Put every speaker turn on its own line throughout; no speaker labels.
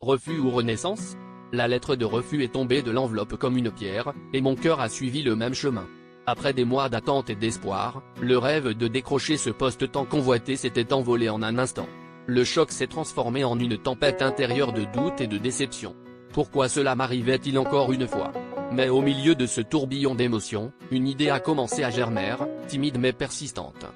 Refus ou renaissance? La lettre de refus est tombée de l'enveloppe comme une pierre, et mon cœur a suivi le même chemin. Après des mois d'attente et d'espoir, le rêve de décrocher ce poste tant convoité s'était envolé en un instant. Le choc s'est transformé en une tempête intérieure de doute et de déception. Pourquoi cela m'arrivait-il encore une fois? Mais au milieu de ce tourbillon d'émotions, une idée a commencé à germer, timide mais persistante.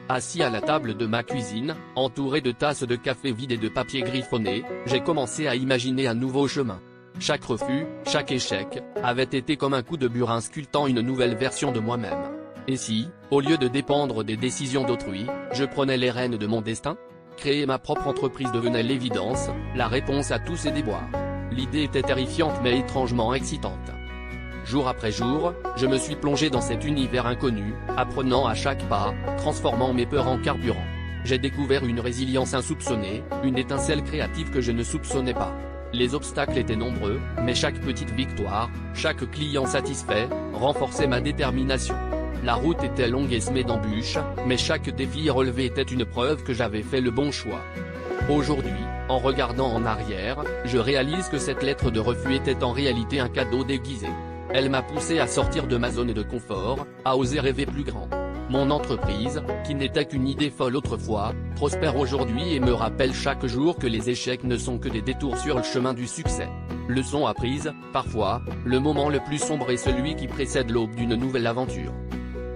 Assis à la table de ma cuisine, entouré de tasses de café vides et de papier griffonné, j'ai commencé à imaginer un nouveau chemin. Chaque refus, chaque échec, avait été comme un coup de burin sculptant une nouvelle version de moi-même. Et si, au lieu de dépendre des décisions d'autrui, je prenais les rênes de mon destin? Créer ma propre entreprise devenait l'évidence, la réponse à tous ces déboires. L'idée était terrifiante mais étrangement excitante. Jour après jour, je me suis plongé dans cet univers inconnu, apprenant à chaque pas, transformant mes peurs en carburant. J'ai découvert une résilience insoupçonnée, une étincelle créative que je ne soupçonnais pas. Les obstacles étaient nombreux, mais chaque petite victoire, chaque client satisfait, renforçait ma détermination. La route était longue et semée d'embûches, mais chaque défi relevé était une preuve que j'avais fait le bon choix. Aujourd'hui, en regardant en arrière, je réalise que cette lettre de refus était en réalité un cadeau déguisé. Elle m'a poussé à sortir de ma zone de confort, à oser rêver plus grand. Mon entreprise, qui n'était qu'une idée folle autrefois, prospère aujourd'hui et me rappelle chaque jour que les échecs ne sont que des détours sur le chemin du succès. Leçon apprise, parfois, le moment le plus sombre est celui qui précède l'aube d'une nouvelle aventure.